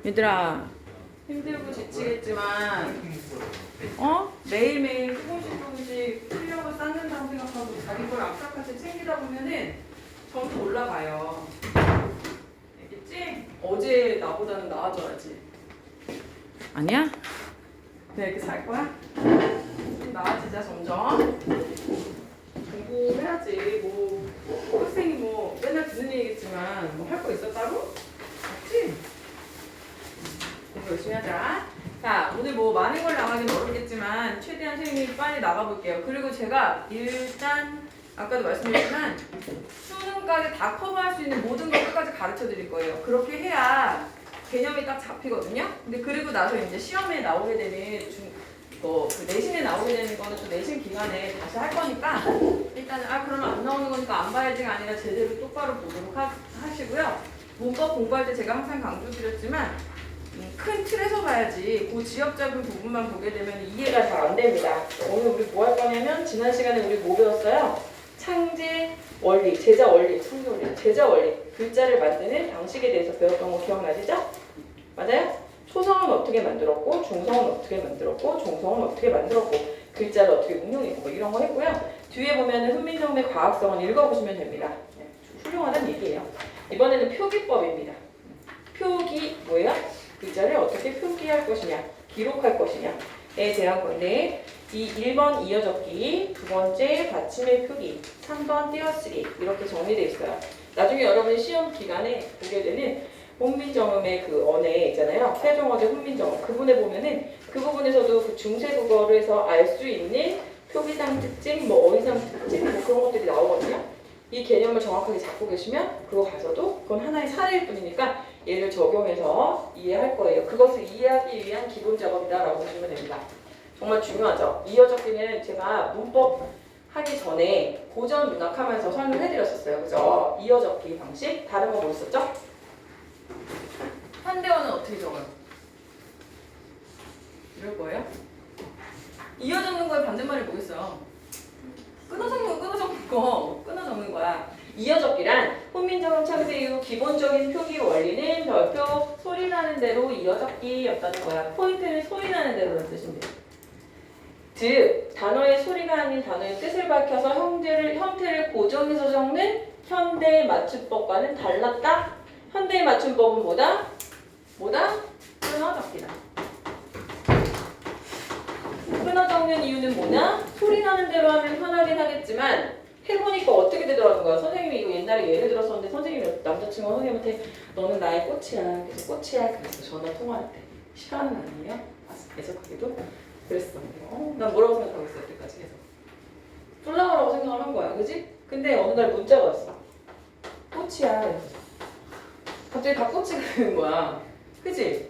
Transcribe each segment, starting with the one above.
얘들아 힘들고 지치겠지만 매일매일 조금씩 실력을 쌓는다고 생각하고 자기 걸 악착같이 챙기다 보면은 점점 올라가요. 알겠지? 어제 나보다는 나아져야지. 아니야? 그냥 이렇게 살 거야? 나아지자 점점. 공부해야지. 뭐 학생이 뭐 맨날 듣는 얘기겠지만 뭐 할 거 있어 따로? 없지? 공부 열심히 하자. 자, 오늘 뭐 많은 걸 나가긴 어렵겠지만 최대한 선생님이 빨리 나가볼게요. 그리고 제가 일단 아까도 말씀드렸지만 수능까지 다 커버할 수 있는 모든 걸 끝까지 가르쳐 드릴 거예요. 그렇게 해야 개념이 딱 잡히거든요. 근데 그리고 나서 이제 시험에 나오게 되는 그 내신에 나오게 되는 거는 또 내신 기간에 다시 할 거니까 일단은 그러면 안 나오는 거니까 안 봐야지가 아니라 제대로 똑바로 보도록 하시고요. 문법 공부할 때 제가 항상 강조드렸지만 큰 틀에서 봐야지 그 지역적인 부분만 보게 되면 이해가 잘 안 됩니다. 오늘 우리 뭐 할 거냐면 지난 시간에 우리 뭐 배웠어요? 창제 원리, 제자 원리, 창제 원리, 제자 원리 글자를 만드는 방식에 대해서 배웠던 거 기억나시죠? 맞아요? 초성은 어떻게 만들었고 중성은 어떻게 만들었고 종성은 어떻게 만들었고 글자를 어떻게 응용했고 뭐 이런 거 했고요. 뒤에 보면은 훈민정음의 과학성은 읽어보시면 됩니다. 훌륭하다는 얘기예요. 이번에는 표기법입니다. 표기 뭐예요? 글자를 어떻게 표기할 것이냐, 기록할 것이냐에 대한 건데 이 1번 이어적기, 두 번째 받침의 표기, 3번 띄어쓰기 이렇게 정리되어 있어요. 나중에 여러분이 시험 기간에 보게 되는 훈민정음의 그 언어 있잖아요. 세종어제 훈민정음 그 부분에 보면은 그 부분에서도 그 중세국어에서 알 수 있는 표기상 특징, 뭐 어휘상 특징 뭐 그런 것들이 나오거든요. 이 개념을 정확하게 잡고 계시면 그거 가서도 그건 하나의 사례일 뿐이니까 얘를 적용해서 이해할 거예요. 그것을 이해하기 위한 기본 작업이다라고 보시면 됩니다. 정말 중요하죠. 이어적기는 제가 문법 하기 전에 고전 문학하면서 설명해드렸었어요. 그죠? 이어적기 방식. 다른 거 뭐 있었죠? 현대어는 어떻게 적어요? 이럴 거예요? 이어 적는 거에 반대말이 뭐 있어요? 끊어 적는 거야. 이어 적기란 훈민정음 창제 이후 기본적인 표기 원리는 별표 소리 나는 대로 이어 적기였다는 거야. 포인트는 소리 나는 대로라는 뜻인데. 즉 단어의 소리가 아닌 단어의 뜻을 밝혀서 형태를 고정해서 적는 현대 맞춤법과는 달랐다. 현대의 맞춤법은 뭐다? 끊어 적기다. 끊어 적는 이유는 뭐냐? 소리 나는 대로 하면 편하긴 하겠지만 해보니까 어떻게 되더라는 거야. 선생님이 이거 옛날에 예를 들었었는데 선생님이 남자친구가 선생님한테 너는 나의 꽃이야. 그래서 꽃이야. 그래서 전화 통화할 때 시간은 아니에요? 애석하게도 그랬어. 난 뭐라고 생각하고 있어 여태까지 계속. 쫄라고라고 생각을 한 거야. 그지? 근데 어느 날 문자가 왔어. 꽃이야. 갑자기 다 꽃이 되는 거야. 그지?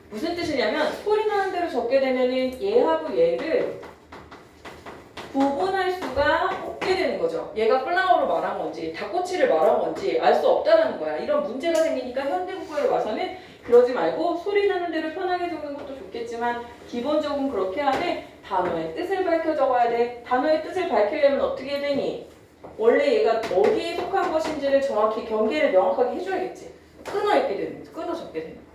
무슨 뜻이냐면 소리 나는 대로 적게 되면은 얘하고 얘를 구분할 수가 없게 되는 거죠. 얘가 플라워로 말한 건지 닭꼬치를 말한 건지 알 수 없다는 거야. 이런 문제가 생기니까 현대국어에 와서는 그러지 말고 소리 나는 대로 편하게 적는 것도 좋겠지만 기본적으로 그렇게 하되 단어의 뜻을 밝혀 적어야 돼. 단어의 뜻을 밝히려면 어떻게 해야 되니? 원래 얘가 어디에 속한 것인지를 정확히 경계를 명확하게 해줘야겠지. 끊어 있게 되는 거죠. 끊어 적게 되는 거죠.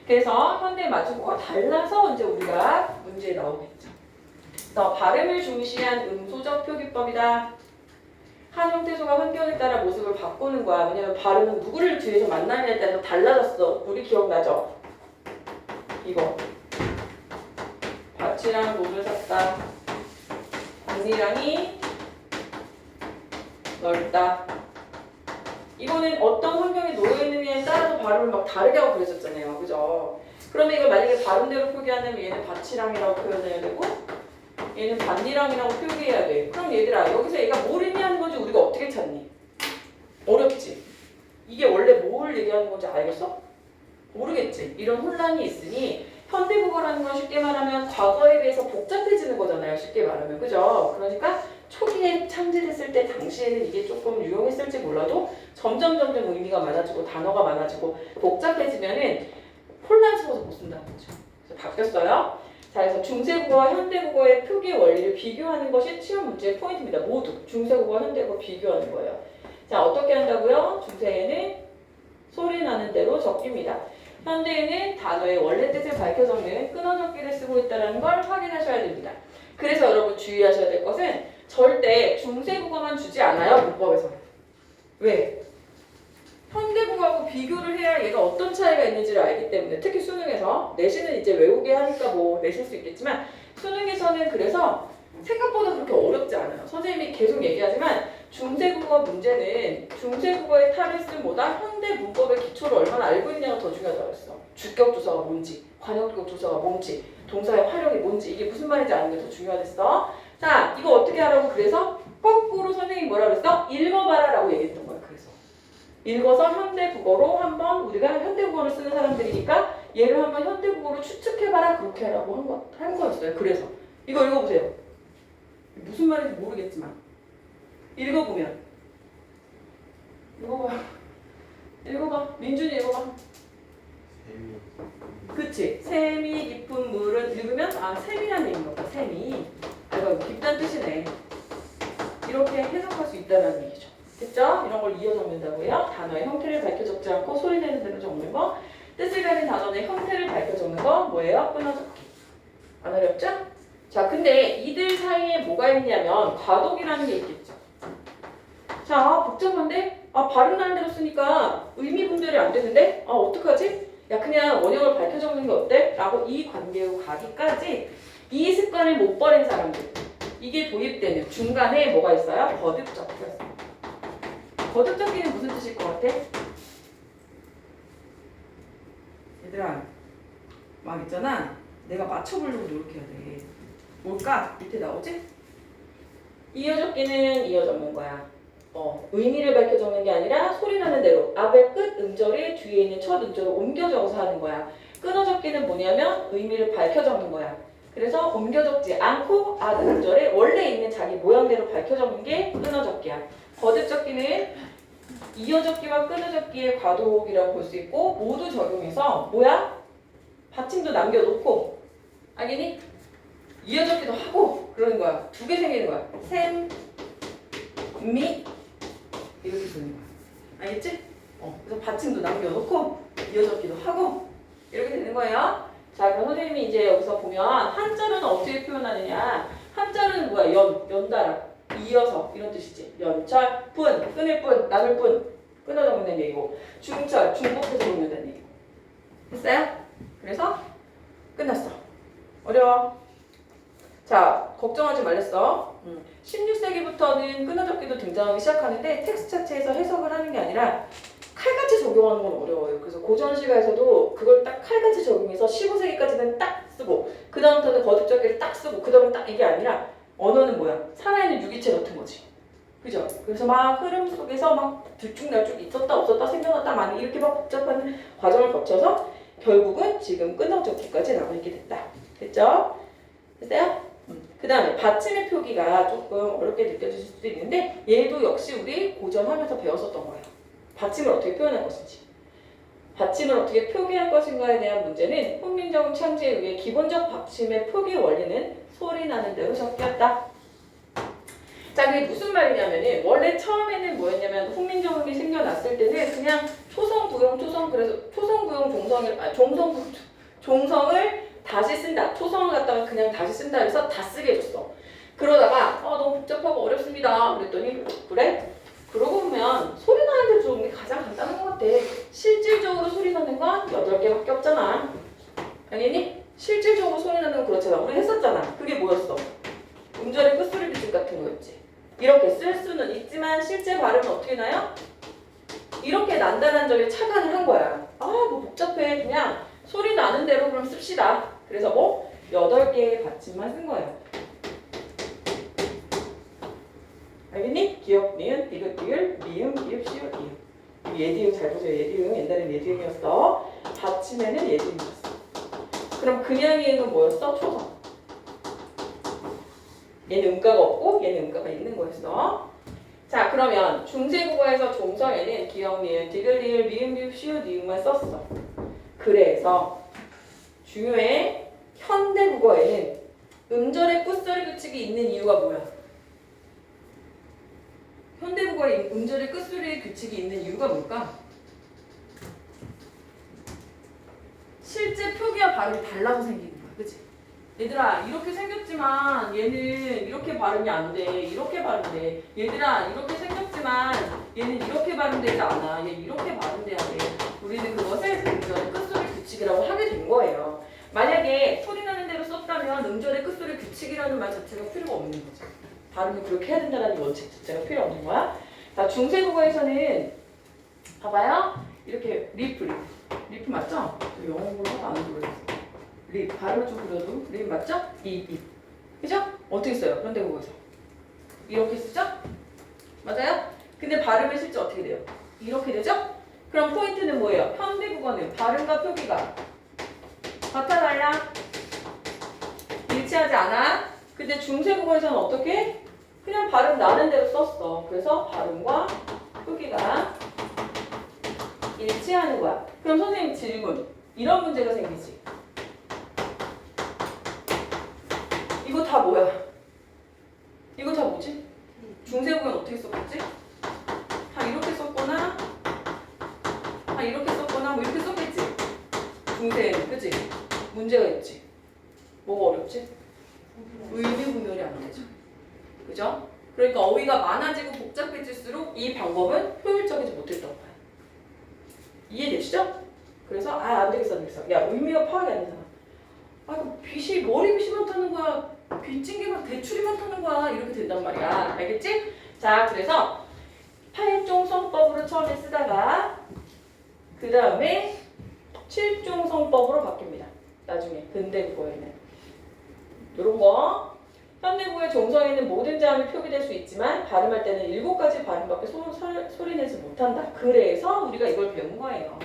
그래서 현대 맞춤법과 달라서 이제 우리가 문제에 나오겠죠. 발음을 중시한 음소적 표기법이다. 한 형태소가 환경에 따라 모습을 바꾸는 거야. 왜냐면 발음은 누구를 뒤에서 만나느냐에 따라서 달라졌어. 우리 기억나죠? 이거 밭이랑 목을 샀다. 언니랑이 넓다. 이거는 어떤 환경에 놓여있느냐에 따라서 발음을 막 다르게 하고 그랬었잖아요. 그죠? 그러면 이걸 만약에 발음대로 표기하려면 얘는 밭이랑이라고 표현해야 되고 얘는 반디랑이라고 표기해야 돼. 그럼 얘들아 여기서 얘가 뭘 의미하는 건지 우리가 어떻게 찾니? 어렵지? 이게 원래 뭘 얘기하는 건지 알겠어? 모르겠지? 이런 혼란이 있으니 현대국어라는 건 쉽게 말하면 과거에 비해서 복잡해지는 거잖아요. 쉽게 말하면. 그죠? 그러니까 초기에 창제됐을 때 당시에는 이게 조금 유용했을지 몰라도 점점 의미가 많아지고 단어가 많아지고 복잡해지면은 혼란스러워서 못 쓴다는 거죠. 그래서 바뀌었어요. 자, 그래서 중세국어와 현대국어의 표기 원리를 비교하는 것이 시험 문제의 포인트입니다. 모두 중세국어와 현대국어 비교하는 거예요. 자, 어떻게 한다고요? 중세에는 소리 나는 대로 적깁니다. 현대에는 단어의 원래 뜻을 밝혀 적는 끊어적기를 쓰고 있다는 걸 확인하셔야 됩니다. 그래서 여러분 주의하셔야 될 것은 절대 중세국어만 주지 않아요, 문법에서. 왜? 현대국어하고 비교를 해야 얘가 어떤 차이가 있는지를 알기 때문에 특히 수능에서 내신은 이제 외우게 하니까 뭐 내실 수 있겠지만 수능에서는 그래서 생각보다 그렇게 어렵지 않아요. 선생님이 계속 얘기하지만 중세국어 문제는 중세국어의 탈을 쓴보다 현대 문법의 기초를 얼마나 알고 있냐가 더 중요하다고 했어. 주격조사가 뭔지, 관용격조사가 뭔지, 동사의 활용이 뭔지 이게 무슨 말인지 아는 게 더 중요하겠어. 자, 이거 어떻게 하라고 그래서 거꾸로 선생님이 뭐라 그랬어? 읽어봐라 라고 얘기했던 거야. 그래서 읽어서 현대국어로 한번 우리가 현대국어를 쓰는 사람들이니까 얘를 한번 현대국어로 추측해봐라 그렇게 하라고 한 거였어요. 그래서 이거 읽어보세요. 무슨 말인지 모르겠지만 읽어보면 읽어봐 민준이 읽어봐. 그치? 샘이 깊은 물은 읽으면 샘이라는 얘기인 거다. 샘이 이거 깊다는 뜻이네. 이렇게 해석할 수 있다는 얘기죠. 됐죠? 이런 걸 이어 적는다고요. 단어의 형태를 밝혀 적지 않고 소리 내는 대로 적는 거. 뜻을 가진 단어의 형태를 밝혀 적는 거 뭐예요? 끊어 적기. 안 어렵죠? 자, 근데 이들 사이에 뭐가 있냐면 과독이라는 게 있겠죠. 자, 복잡한데? 발음나는 대로 쓰니까 의미 분별이 안 되는데? 어떡하지? 야, 그냥 원형을 밝혀 적는 게 어때? 라고 이 관계로 가기까지 이 습관을 못 버린 사람들. 이게 도입되는 중간에 뭐가 있어요? 거듭적기가 있어요. 거듭적기는 무슨 뜻일 것 같아? 얘들아, 막 있잖아. 내가 맞춰보려고 노력해야 돼. 뭘까? 밑에 나오지? 이어 적기는 이어 적는 거야. 의미를 밝혀 적는 게 아니라 소리 나는 대로 앞의 끝 음절이 뒤에 있는 첫 음절을 옮겨 적어서 하는 거야. 끊어 적기는 뭐냐면 의미를 밝혀 적는 거야. 그래서 옮겨 적지 않고 앞 음절에 원래 있는 자기 모양대로 밝혀 적는 게 끊어 적기야. 거듭 적기는 이어 적기와 끊어 적기의 과독이라고 볼 수 있고 모두 적용해서 뭐야? 받침도 남겨놓고 알겠니? 이어 적기도 하고 그러는 거야. 두 개 생기는 거야. 샘, 미 이렇게 쓰는 거야. 알겠지? 그래서 받침도 남겨놓고 이어 적기도 하고 이렇게 되는 거예요. 자, 그럼 선생님이 이제 여기서 보면 한자로는 어떻게 표현하느냐? 한자로는 뭐야? 연달아, 이어서 이런 뜻이지. 연철, 분, 끊을 뿐, 나눌 뿐, 끊어 적는다는 얘기고 중철, 중복해서 적는다는 얘기고. 됐어요? 그래서 끝났어. 어려워. 자, 걱정하지 말랬어. 16세기부터는 끊어적기도 등장하기 시작하는데 텍스트 자체에서 해석을 하는 게 아니라 칼같이 적용하는 건 어려워요. 그래서 고전시가에서도 그걸 딱 칼같이 적용해서 15세기까지는 딱 쓰고 그 다음부터는 거듭적기를 딱 쓰고 그 다음은 딱 이게 아니라 언어는 뭐야? 살아있는 유기체 같은 거지. 그죠? 그래서 막 흐름 속에서 막 들쭉날쭉 있었다 없었다 생겨났다 많이 이렇게 막 복잡한 과정을 거쳐서 결국은 지금 끊어적기까지 남아있게 됐다. 됐죠? 됐어요? 그 다음에 받침의 표기가 조금 어렵게 느껴지실 수도 있는데 얘도 역시 우리 고전하면서 배웠었던 거예요. 받침을 어떻게 표현할 것인지. 받침을 어떻게 표기할 것인가에 대한 문제는 훈민정음 창제에 의해 기본적 받침의 표기 원리는 소리 나는 대로 적기였다. 자, 그게 무슨 말이냐면은 원래 처음에는 뭐였냐면 훈민정음이 생겨났을 때는 그냥 초성구용 그래서 초성구용 종성을 다시 쓴다. 초성을 갖다가 그냥 다시 쓴다 해서 다 쓰게 해줬어. 그러다가 너무 복잡하고 어렵습니다. 그랬더니 그래? 그러고 보면 소리 나는 데 적는 게 가장 간단한 것 같아. 실질적으로 소리 나는 건 8개밖에 없잖아. 알겠니? 실질적으로 소리 나는 건 그렇잖아. 우리 했었잖아. 그게 뭐였어? 음절의 끝소리 규칙 같은 거였지. 이렇게 쓸 수는 있지만 실제 발음은 어떻게 나요? 이렇게 난다는 점에 착안을 한 거야. 뭐 복잡해. 그냥 소리 나는 대로 그럼 씁시다. 그래서 뭐 8개의 받침만 쓴 거예요. 알겠니? 기역, 니은, 디귿, 디귿, 미음, 기읍, 시읒, 이음. 예디음 잘 보세요. 예디음 옛날엔 예디음이었어. 받침에는 예디음이었어. 그럼 그냥 이음은 뭐였어? 초성. 얘는 음가가 없고 얘는 음가가 있는 거였어. 자, 그러면 중세국어에서 종성에는 기역, 니은, 디귿, 리을, 미음, 기읍, 시읒, 이음만 썼어. 그래서 중요해. 현대국어에는 음절의 끝소리 규칙이 있는 이유가 뭐야? 현대국어에 음절의 끝소리 규칙이 있는 이유가 뭘까? 그래야 발음이 달라서 생기는 거야. 그치? 얘들아 이렇게 생겼지만 얘는 이렇게 발음이 안 돼. 이렇게 발음돼. 얘들아 이렇게 생겼지만 얘는 이렇게 발음되지 않아. 얘 이렇게 발음돼야 돼. 우리는 그것을 음절의 끝소리 규칙이라고 하게 된 거예요. 만약에 소리 나는 대로 썼다면 음절의 끝소리 규칙이라는 말 자체가 필요가 없는 거죠. 발음을 그렇게 해야 된다는 원칙 자체가 필요 없는 거야. 자, 중세국어에서는 봐봐요. 이렇게 리프 맞죠? 영어 공부 안 하는 거예요. 립 발음을 좀 그려도 립 맞죠? 입 그죠? 어떻게 써요? 현대국어에서 이렇게 쓰죠? 맞아요? 근데 발음이 실제 어떻게 돼요? 이렇게 되죠? 그럼 포인트는 뭐예요? 현대국어는 발음과 표기가 같아 달라? 일치하지 않아? 근데 중세국어에서는 어떻게? 그냥 발음 나는 대로 썼어. 그래서 발음과 표기가 일치하는 거야. 그럼 선생님 질문. 이런 문제가 생기지. 이거 다 뭐야? 이거 다 뭐지? 중세국어는 어떻게 썼겠지? 다 이렇게 썼거나 다 이렇게 썼거나 뭐 이렇게 썼겠지? 중세에는 그치? 문제가 있지? 뭐가 어렵지? 의미분별이 안 되죠. 그죠? 그러니까 어휘가 많아지고 복잡해질수록 이 방법은 효율적이지 못했던 거야. 이해되시죠? 그래서 안 되겠어. 야 의미가 파악이 안 되잖아. 빛이 머리빗이 많다는 거야. 빗징계가 대출이 많다는 거야. 이렇게 된단 말이야. 알겠지? 자, 그래서 팔종성법으로 처음에 쓰다가 그 다음에 칠종성법으로 바뀝니다. 나중에 근대국어에는 이런 거. 현대국어의 종성에는 모든 자음이 표기될 수 있지만 발음할 때는 7가지 발음밖에 소리내지 못한다. 그래서 우리가 이걸 배운 거예요.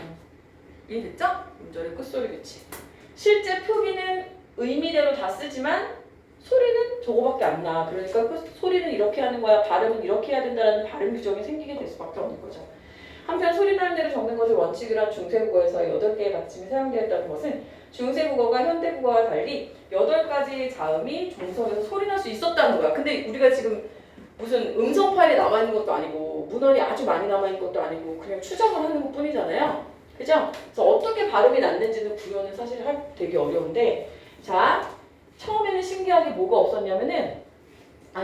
이해됐죠? 음절의 끝소리 규칙. 실제 표기는 의미대로 다 쓰지만 소리는 저거밖에 안 나. 그러니까 그 소리는 이렇게 하는 거야. 발음은 이렇게 해야 된다는 발음 규정이 생기게 될 수밖에 없는 거죠. 한편 소리 나는 대로 적는 것을 원칙으로 한 중세국어에서 8개의 받침이 사용되었다는 것은 중세국어가 현대국어와 달리 8가지 자음이 종성에서 소리 날 수 있었다는 거야. 근데 우리가 지금 무슨 음성 파일이 남아있는 것도 아니고 문헌이 아주 많이 남아있는 것도 아니고 그냥 추정을 하는 것 뿐이잖아요. 그죠? 그래서 어떻게 발음이 났는지는 구현은 사실 되게 어려운데 자, 처음에는 신기하게 뭐가 없었냐면은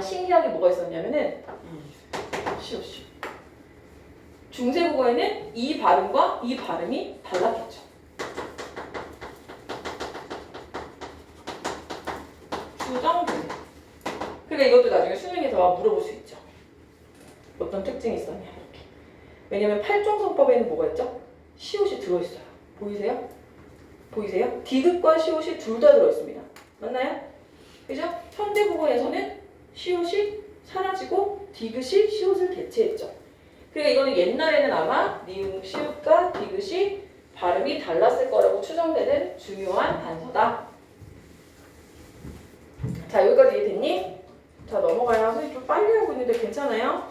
신기하게 뭐가 있었냐면은 시오시 중세국어에는 이 발음과 이 발음이 달랐겠죠. 주정부. 그러니까 이것도 나중에 수능에서 물어볼 수 있죠. 어떤 특징이 있었냐 이렇게. 왜냐면 팔종성법에는 뭐가 있죠? 시옷이 들어있어요. 보이세요? 보이세요? 디귿과 시옷이 둘 다 들어있습니다. 맞나요? 그죠? 현대국어에서는 시옷이 사라지고 디귿이 시옷을 대체했죠. 그러니까 이거는 옛날에는 아마 니은, 시옷과 디귿이 발음이 달랐을 거라고 추정되는 중요한 단서다. 자, 여기까지 이해됐니? 자, 넘어가요. 선생님 좀 빨리 하고 있는데 괜찮아요?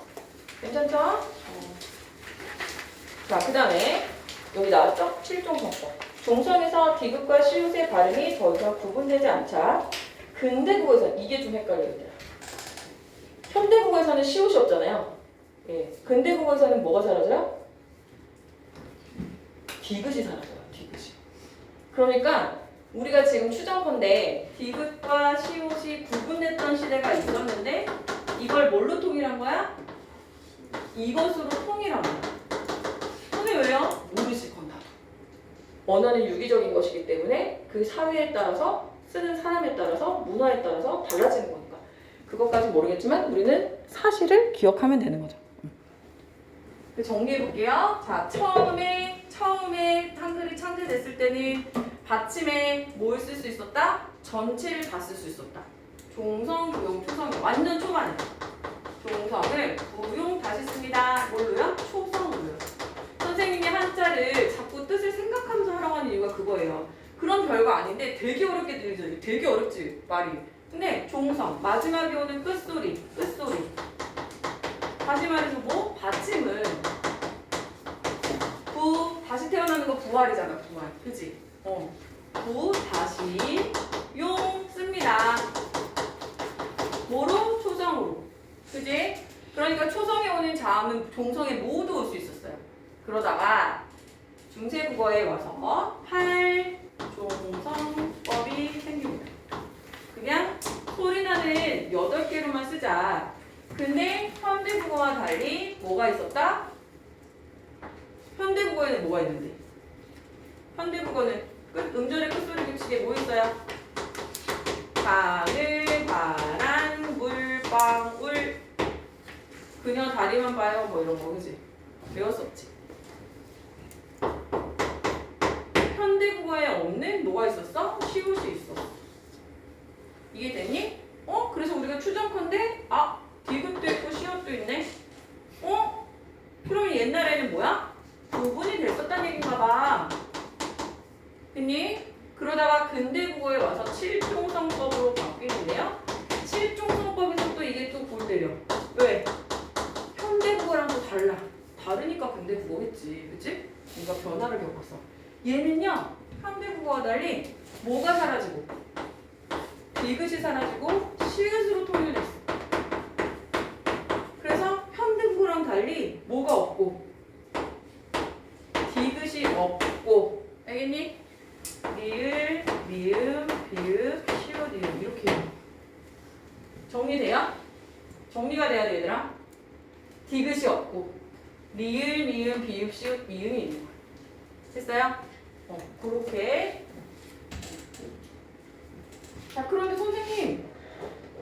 괜찮죠? 자, 그 다음에 여기 나왔죠? 7종성법. 종성에서 디귿과 시옷의 발음이 더 이상 구분되지 않자 근대국어에서는 이게 좀 헷갈려요. 현대국어에서는 시옷이 없잖아요. 예. 근대국어에서는 뭐가 사라져요? 디귿이 사라져요. 디귿이. 그러니까 우리가 지금 추정컨대 디귿과 시옷이 구분됐던 시대가 있었는데 이걸 뭘로 통일한 거야? 이것으로 통일한 거야. 근데 왜요? 모르실 건 나도. 언어는 유기적인 것이기 때문에 그 사회에 따라서 쓰는 사람에 따라서 문화에 따라서 달라지는 거니까 그것까지 모르겠지만 우리는 사실을 기억하면 되는 거죠. 정리해 볼게요. 자, 처음에 한글이 창제됐을 때는 받침에 뭘 쓸 수 있었다? 전체를 다 쓸 수 있었다. 종성, 부용, 초성. 완전 초반에 종성을 부용 다시 씁니다. 뭘로요? 초성으로요. 선생님이 한자를 자꾸 뜻을 생각하면서 하라고 하는 이유가 그거예요. 그런 별거 아닌데 되게 어렵게 들리죠. 되게 어렵지 말이. 근데 종성 마지막에 오는 끝소리. 다시 말해서 뭐? 받침은 부 다시 태어나는 거 부활이잖아. 부활. 그치? 부 다시 용 씁니다. 뭐로? 초성으로. 그지? 그러니까 초성에 오는 자음은 종성에 모두 올 수 있었어요. 그러다가 중세국어에 와서 활동성법이 생깁니다. 그냥 소리나는 8개로만 쓰자. 근데 현대국어와 달리 뭐가 있었다? 현대국어에는 뭐가 있는데? 현대국어는 음절의 끝소리 규칙에 뭐 있어요? 하늘, 바람, 물, 방울. 그녀 다리만 봐요. 뭐 이런 거, 그지? 배웠었지. 현대국어에 없는 뭐가 있었어? 시옷이 있어. 이해되니? 그래서 우리가 추정컨대 디귿도 있고 시옷도 있네. 그러면 옛날에는 뭐야? 구분이 됐었다는 얘기인가 봐. 그니? 그러다가 근대국어에 와서 칠종성법으로 바뀌는데요. 칠종성법에서 또 이게 또 골 때려. 왜? 현대국어랑 또 달라. 다르니까 근대국어겠지. 그치? 뭔가 변화를 겪었어. 얘는요. 현대국어와 달리 뭐가 사라지고 디귿이 사라지고 시읒으로 통일됐어. 그래서 현대국어랑 달리 뭐가 없고 디귿이 없고. 알겠니? 리을, 미음, 비읍, 시옷, 이음 이렇게 정리돼요? 정리가 돼야 돼 얘들아. 디귿이 없고 리을, 미음, 비읍, 시옷, 이음이 있는 거야. 됐어요? 그렇게. 자, 그런데 선생님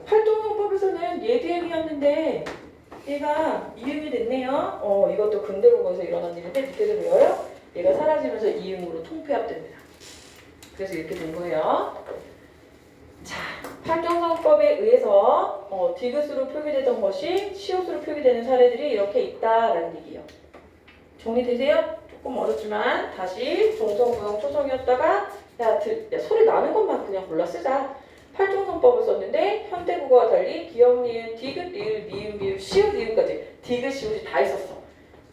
활동성법에서는 예비음이었는데 얘가 이음이 됐네요. 이것도 근대국어에서 일어난 일인데 밑에도 배워요. 얘가 사라지면서 이음으로 통폐합됩니다. 그래서 이렇게 된 거예요. 자, 활동성법에 의해서 디귿으로 표기되던 것이 시옷으로 표기되는 사례들이 이렇게 있다라는 얘기예요. 정리되세요? 조금 어렵지만 다시 종성, 부성, 초성이었다가 야, 소리 나는 것만 그냥 골라 쓰자. 활동성법을 썼는데 현대국어와 달리 기역, 니은, 디귿, 리을, 미음, 비읍, 시옷, 이음까지 디귿, 시옷이 다 있었어.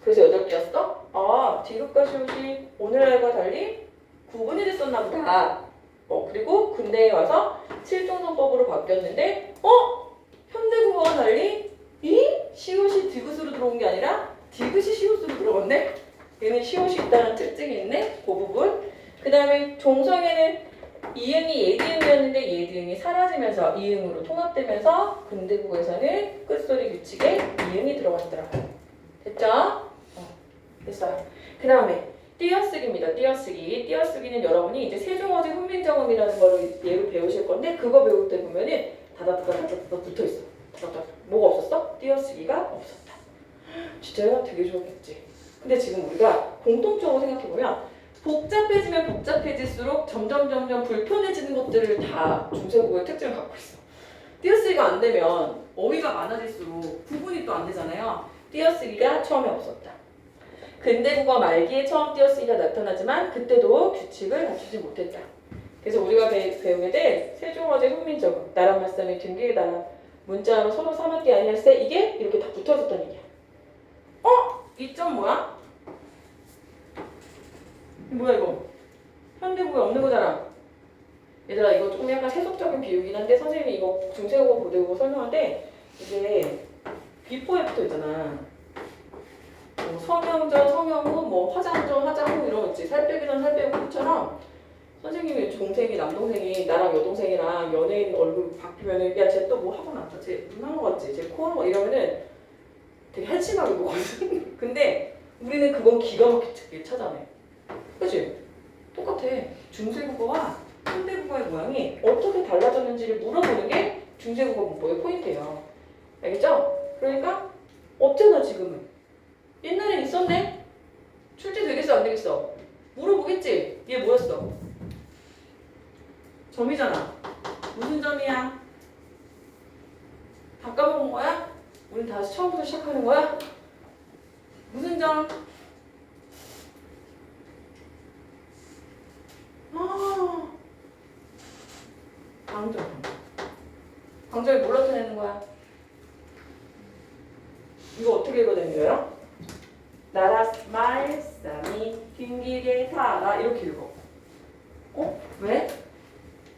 그래서 8개였어? 디귿과 시옷이 오늘날과 달리 구분이 됐었나 보다. 그리고 근대에 와서 칠종성법으로 바뀌었는데 현대국어와 달리 이 시옷이 디귿으로 들어온 게 아니라 디귿이 시옷으로 들어갔네? 얘는 시옷이 있다는 특징이 있네? 그 부분. 그 다음에 종성에는 이응이 예디응이었는데 예디응이 사라지면서 이응으로 통합되면서 근대국어에서는 끝소리 규칙에 이응이 들어갔더라고요. 됐죠? 됐어요. 그 다음에 띄어쓰기입니다. 띄어쓰기. 띄어쓰기는 여러분이 이제 세종어제 훈민정음이라는 거를 예로 배우실 건데 그거 배울 때 보면은 다다다다다다 붙어있어. 다다다. 뭐가 없었어? 띄어쓰기가 없었다. 진짜요? 되게 좋았겠지. 근데 지금 우리가 공통적으로 생각해보면 복잡해지면 복잡해질수록 점점 불편해지는 것들을 다 중세국어의 특징을 갖고 있어. 띄어쓰기가 안 되면 어휘가 많아질수록 구분이 또 안 되잖아요. 띄어쓰기가 처음에 없었다. 근대국어 말기에 처음 띄어쓰기가 나타나지만 그때도 규칙을 갖추지 못했다. 그래서 우리가 배우게 될 세종어제 훈민정음, 나라 말씀이 등기의 나라, 문자로 서로 삼았기 아니할세 이게 이렇게 다 붙어졌다는 얘기야. 이 점 뭐야? 뭐야 이거? 현대국어에 없는 거잖아. 얘들아 이거 조금 약간 세속적인 비유긴 한데 선생님이 이거 중세국어 고대국어 설명할 때 이게 비포에 붙어있잖아. 성형전, 성형후, 화장전, 화장후 이런 거 있지. 살 빼기 전, 살 빼기 후처럼 선생님이 동생이, 남동생이 나랑 여동생이랑 연예인 얼굴 바뀌면은 야, 쟤 또 뭐 하고 났다. 쟤 눈 한 거 같지? 쟤 코 한 거 이러면은 되게 한심하게 보거든. 근데 우리는 그건 기가 막히게 찾아내. 그치? 똑같아. 중세국어와 현대국어의 모양이 어떻게 달라졌는지를 물어보는 게 중세국어 문법의 포인트예요. 알겠죠? 그러니까 없잖아 지금은. 옛날엔 있었네? 출제 되겠어 안 되겠어? 물어보겠지? 얘 뭐였어? 점이잖아. 무슨 점이야? 다 까먹은 거야? 우린 다시 처음부터 시작하는 거야? 무슨 점? 방점. 방점이 뭘 나타내는 거야? 이거 어떻게 읽어내는 거예요? 나라 말싸미 빙기게 타라 이렇게 읽어. 왜?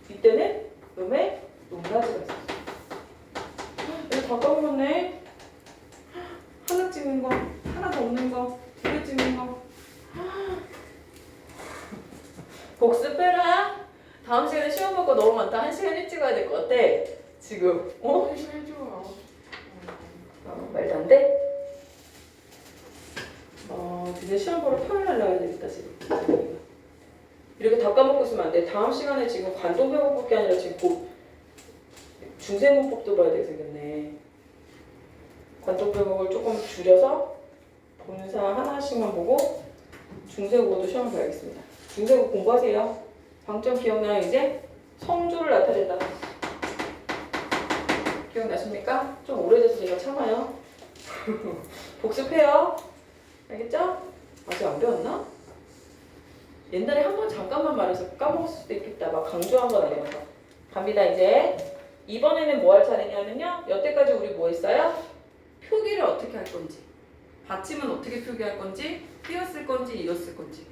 이때는 음에 높낮이가 있었어. 이거 다 까먹었네. 하나 찍는 거, 하나 더 없는 거, 두 개 찍는 거. 복습해라. 다음 시간에 시험 볼 거 너무 많다. 1시간 일찍 와야 될 것 같아. 지금. 어? 말도 안 돼? 드디어 시험 보러 토요일 날 나와야 되겠다 지금. 이렇게 다 까먹고 있으면 안 돼. 다음 시간에 지금 관동배워 볼 게 아니라 지금 중세문법도 봐야 되게 생겼네. 관동배목을 조금 줄여서 본사 하나씩만 보고 중세국어도 시험을 봐야겠습니다. 중세국 공부하세요. 방점 기억나요 이제? 성조를 나타낸다. 기억나십니까? 좀 오래돼서 제가 참아요. 복습해요. 알겠죠? 아직 안 배웠나? 옛날에 한 번 잠깐만 말해서 까먹었을 수도 있겠다. 막 강조한 건 아니어서. 갑니다 이제. 이번에는 뭐 할 차례냐면요. 여태까지 우리 뭐 했어요? 표기를 어떻게 할 건지. 받침은 어떻게 표기할 건지. 띄었을 건지 이었을 건지.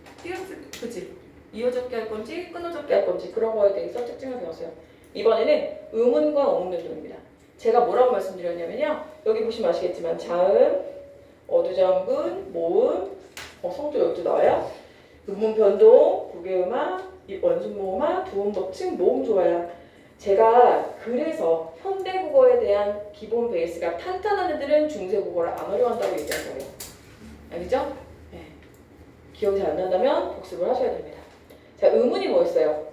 그치? 이어적기 할 건지 끊어적기 할 건지 그런 거에 대해서 특징을 배웠어요. 이번에는 의문과 어문변동입니다. 제가 뭐라고 말씀드렸냐면요. 여기 보시면 아시겠지만 자음, 어두장군, 모음, 성조 여기도 나와요. 의문변동, 부계음화, 원순모음화, 두음법칙, 모음조화야. 제가 그래서 현대국어에 대한 기본 베이스가 탄탄한 애들은 중세국어를 안 어려워한다고 얘기한 거예요. 알겠죠? 네. 기억이 잘 안 난다면 복습을 하셔야 됩니다. 자, 의문이 뭐였어요?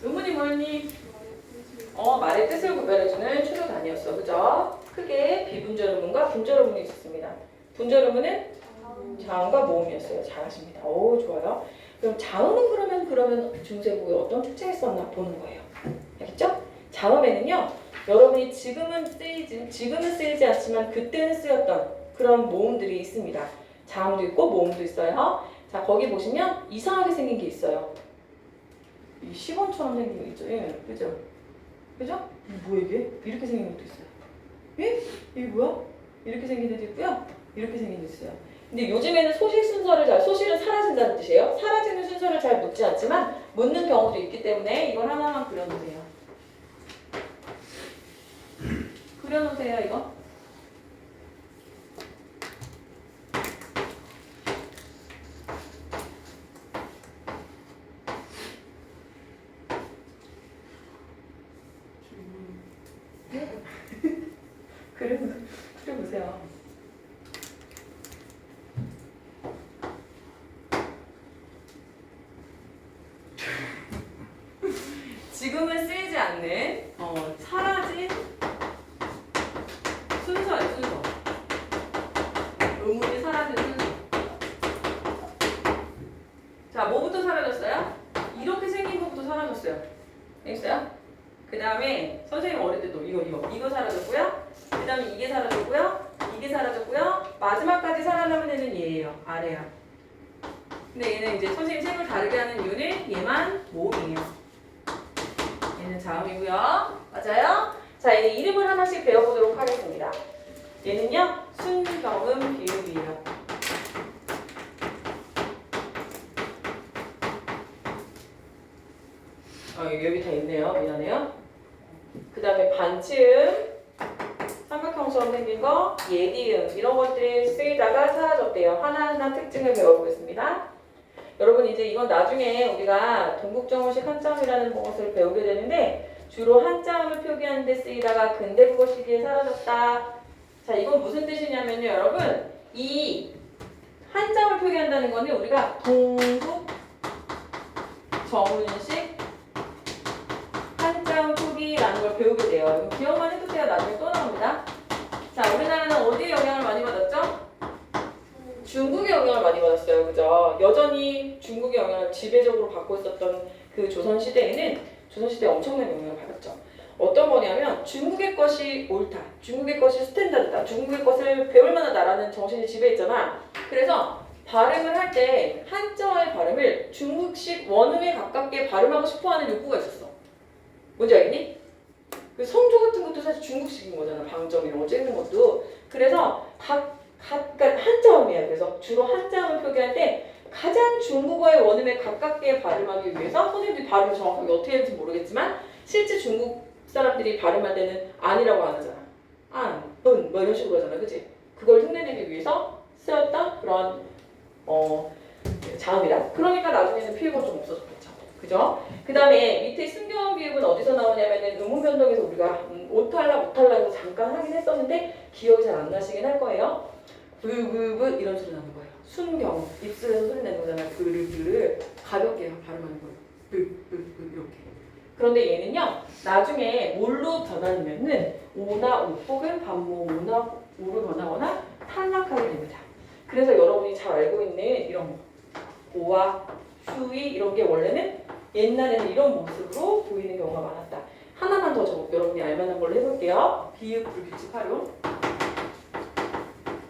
의문이 뭐였니? 말의 뜻을 구별해주는 추론 단위였어. 그죠? 크게 비분절 의문과 분절 의문이 있었습니다. 분절 의문은 자음과 모음이었어요. 잘하십니다. 오, 좋아요. 그럼 자음은 그러면 중세국어에 어떤 특징이 있었나 보는 거예요. 알겠죠? 자음에는요, 여러분이 지금은 쓰이지 않지만 그때는 쓰였던 그런 모음들이 있습니다. 자음도 있고 모음도 있어요. 자, 거기 보시면 이상하게 생긴 게 있어요. 이 10원처럼 생긴 거 있죠? 예, 그죠? 그죠? 뭐야 이게? 이렇게 생긴 것도 있어요. 예? 이게 뭐야? 이렇게 생긴 애도 있고요. 이렇게 생긴 애도 있어요. 근데 요즘에는 소실은 사라진다는 뜻이에요. 사라지는 순서를 잘 묻지 않지만 묻는 경우도 있기 때문에 이걸 하나만 그려놓으세요. 그려놓으세요, 이거. 그려보세요. 지금은 쓰이지 않는 사라진 순서예요. 순서. 의문이 사라진 순서. 자, 뭐부터 사라졌어요? 이렇게 생긴 것부터 사라졌어요. 알겠어요? 그 다음에 선생님 어릴 때도 이거 사라졌고요. 그 다음에 이게 사라졌고요. 이게 사라졌고요. 마지막까지 살아남은 애는 얘예요. 아래야. 근데 얘는 이제 선생님 색을 다르게 하는 이유는 얘만 모음이에요. 얘는 자음이고요. 맞아요? 자, 이제 이름을 하나씩 배워보도록 하겠습니다. 얘는요, 순경음 비읍이에요. 여기 다 있네요. 미안해요. 그 다음에 반치음, 삼각형처럼 생긴 거, 예디음 이런 것들이 쓰이다가 사라졌대요. 하나하나 특징을 배워보겠습니다. 여러분 이제 이건 나중에 우리가 동국정어식 한자음이라는 것을 배우게 되는데 주로 한자음을 표기하는 데 쓰이다가 근대국어 시기에 사라졌다. 자, 이건 무슨 뜻이냐면요. 여러분 이 한자음을 표기한다는 거는 우리가 동국정운식 한자음 표기라는 걸 배우게 돼요. 기억만 해도 돼요. 나중에 또 나옵니다. 자, 우리나라는 어디에 영향을 많이 받았죠? 중국의 영향을 많이 받았어요. 그죠? 여전히 중국의 영향을 지배적으로 받고 있었던 그 조선시대에는 조선시대에 엄청난 영향을 받았죠. 어떤 거냐면 중국의 것이 옳다. 중국의 것이 스탠다드다. 중국의 것을 배울 만하다라는 정신이 지배했잖아. 그래서 발음을 할 때 한자어의 발음을 중국식 원음에 가깝게 발음하고 싶어하는 욕구가 있었어. 뭔지 알겠니? 그 성조 같은 것도 사실 중국식인 거잖아. 방점 이런 거 찍는 것도. 그래서 그러니까 한자음이에요. 그래서 주로 한자음을 표기할 때 가장 중국어의 원음에 가깝게 발음하기 위해서 선생님들이 발음을 정확하게 어떻게 했는지 모르겠지만 실제 중국 사람들이 발음할 때는 안이라고 안 하잖아. 안, 뭐 이런 식으로 하잖아. 그치? 그걸 흉내내기 위해서 쓰였던 그런 자음이다. 그러니까 나중에는 피읍은 좀 없어졌겠죠. 그죠? 그 다음에 밑에 순경음 비읍은 어디서 나오냐면은 음운 변동에서 우리가 오탈락 오탈락에서 잠깐 하긴 했었는데 기억이 잘 안 나시긴 할 거예요. 브브브 이런 소리 나는 거예요. 순경음 입술에서 소리 내는 거잖아요. 브르르 가볍게 발음하는 거예요. 브브브 이렇게. 그런데 얘는요 나중에 뭘로 변하냐면은 오나 오 혹은 반모 오나 오로 변하거나 탈락하게 됩니다. 그래서 여러분이 잘 알고 있는 이런 거 오와 슈이 이런 게 원래는 옛날에는 이런 모습으로 보이는 경우가 많았다. 하나만 더 여러분이 알만한 걸로 해볼게요. 비읍 불규칙 활용.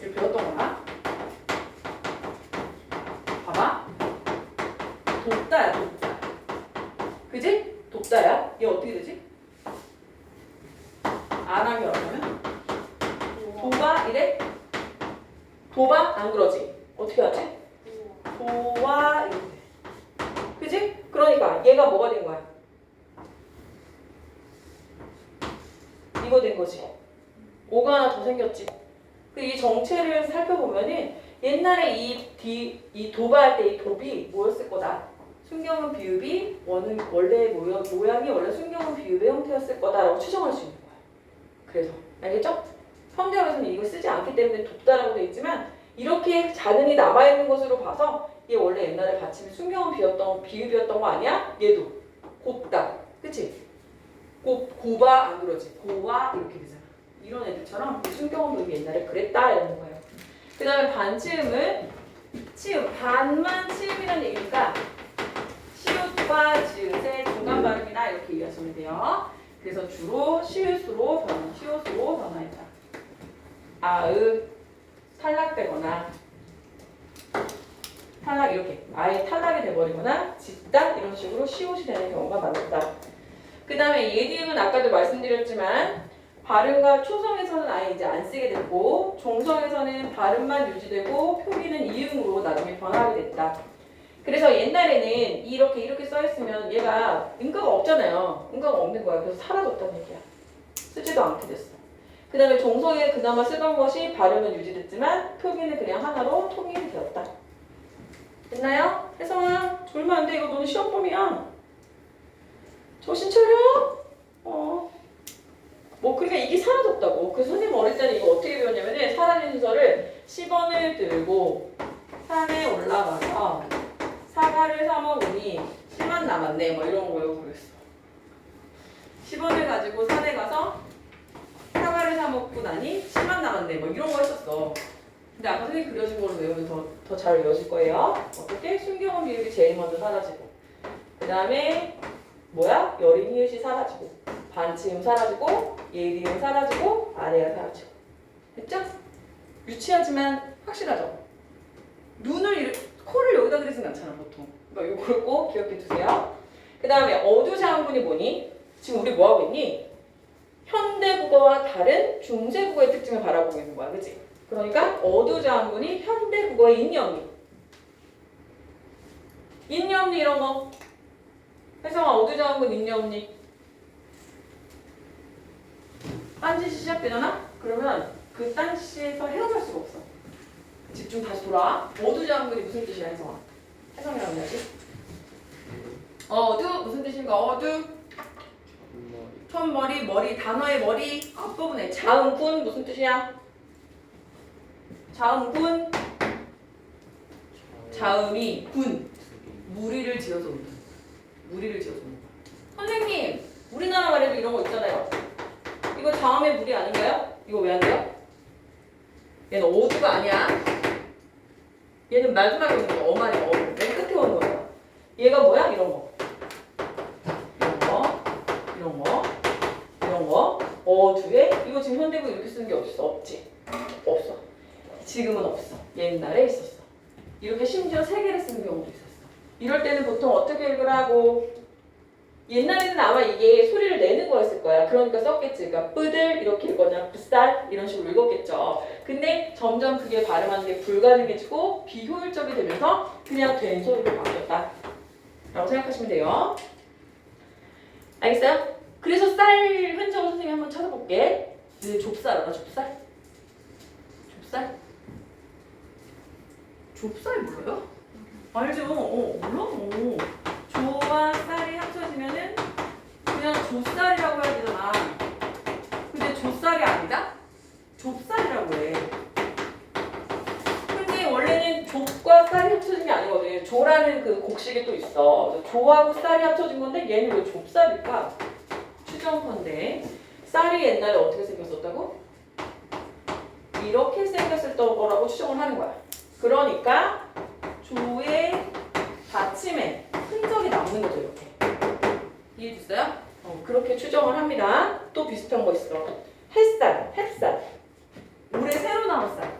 이렇게 배웠던 거나 봐봐. 돕다야 돕다. 그지? 돕다야. 얘 어떻게 되지? 안 하게 하면 도바 이래? 도바 안 그러지? 어떻게 하지? 도와 이렇게 돼. 그지? 그러니까 얘가 뭐가 된 거야? 이거 된 거지. 오가 하나 더 생겼지. 이 정체를 살펴보면은 옛날에 이 도바할 때 이 돕이 뭐였을 거다. 순경음 비읍이 원래 모양이 원래 순경음 비읍의 형태였을 거다라고 추정할 수 있는 거야. 그래서 알겠죠? 현대어에서는 이거 쓰지 않기 때문에 돕다라고 돼 있지만 이렇게 자근이 남아있는 것으로 봐서 얘 원래 옛날에 받침이 순경음 비읍이었던 거 아니야? 얘도 곱다. 그치? 고바 안 그러지. 고와 이렇게 되잖아. 이런 애들처럼 순경음 비읍이 옛날에 그랬다 이러는 거예요. 그 다음에 반치음은 치음, 반만 치음이라는 얘기니까 시옷과 지읒의 중간 발음이다 이렇게 이해하시면 돼요. 그래서 주로 시옷으로 변화했다. 아으 탈락되거나 탈락 이렇게 아예 탈락이 돼버리거나 짙다 이런 식으로 시옷이 되는 경우가 많았다. 그 다음에 예디음은 아까도 말씀드렸지만 발음과 초성에서는 아예 이제 안 쓰게 됐고 종성에서는 발음만 유지되고 표기는 이음으로 나중에 변하게 됐다. 그래서 옛날에는 이렇게 써있으면 얘가 음가가 없잖아요. 음가가 없는 거야. 그래서 사라졌다는 얘기야. 쓰지도 않게 됐어. 그 다음에 종성에 그나마 쓰던 것이 발음은 유지됐지만 표기는 그냥 하나로 통일이 되었다. 됐나요? 혜성아 졸면 안 돼. 이거 너는 시험범이야. 정신 차려. 그러니까 이게 사라졌다고. 그 선생님 어릴 때는 이거 어떻게 배웠냐면은 사라진 순서를 10원을 들고 산에 올라가서 사과를 사 먹으니 10원 남았네. 뭐 이런 거 외우고 그랬어. 10원을 가지고 산에 가서 사과를 사 먹고 나니 10원 남았네. 뭐 이런 거 했었어. 근데 아까 선생님 그려준 걸로 외우면 더 잘 외워질 거예요. 어떻게? 순경음 비읍이 제일 먼저 사라지고 그 다음에 뭐야? 여린 히읗이 사라지고 반치음 사라지고 예리음 사라지고 아래가 사라지고 됐죠? 유치하지만 확실하죠? 코를 여기다 그리진 않잖아 보통. 그러니까 이걸 꼭 기억해 두세요. 그 다음에 어두자음군이 뭐니? 지금 우리 뭐하고 있니? 현대국어와 다른 중세국어의 특징을 바라보고 있는 거야. 그치? 그러니까 어두자음군이 현대국어의 인여음리 이런 거 혜성아 어두자음군 인여음리 딴짓이 시작되잖아? 그러면 그 딴짓에서 헤어날 수가 없어. 집중 다시 돌아와. 어두자음군이 무슨 뜻이야 혜성아? 혜성이라고 해야지. 어두 무슨 뜻인가? 어두 첫머리 머리 단어의 머리 앞부분에 자음군 무슨 뜻이야? 자음군 자음이 군 무리를 지어서 온다. 무리를 지어서 온다. 선생님 우리나라 말에도 이런 거 있잖아요. 이거 자음의 무리 아닌가요? 이거 왜 안 돼요? 얘는 어두가 아니야. 얘는 마지막에 오는 거야. 어만이야. 맨 끝에 오는 거야. 얘가 뭐야? 이런 거. 이런 거. 어두에 이거 지금 현대국 이렇게 쓰는 게 어딨어? 없지? 없어. 지금은 없어. 옛날에 있었어. 이렇게 심지어 3개를 쓰는 경우도 있었어. 이럴 때는 보통 어떻게 읽으라고? 옛날에는 아마 이게 소리를 내는 거였을 거야. 그러니까 썼겠지. 그러니까 뿌들 이렇게 읽거나 붓살 이런 식으로 읽었겠죠. 근데 점점 그게 발음하는 게 불가능해지고 비효율적이 되면서 그냥 된 소리로 바뀌었다. 라고 생각하시면 돼요. 알겠어요? 그래서 쌀 흔적을 선생님이 한번 찾아볼게. 좁쌀 알아? 좁쌀? 좁쌀? 좁쌀 몰라요? 알죠? 물론. 조와 쌀이 합쳐지면은 그냥 조쌀이라고 해야 되잖아. 근데 조쌀이 아니다? 좁쌀이라고 해. 근데 원래는 족과 쌀이 합쳐진 게 아니거든. 조라는 그 곡식이 또 있어. 조하고 쌀이 합쳐진 건데 얘는 왜 좁쌀일까? 추정컨대 쌀이 옛날에 어떻게 생겼었다고? 이렇게 생겼을 거라고 추정을 하는 거야. 그러니까 조의 받침에 흔적이 남는 거죠, 이렇게. 이해됐어요? 그렇게 추정을 합니다. 또 비슷한 거 있어. 햇살, 햇살. 물에 새로 나온 쌀.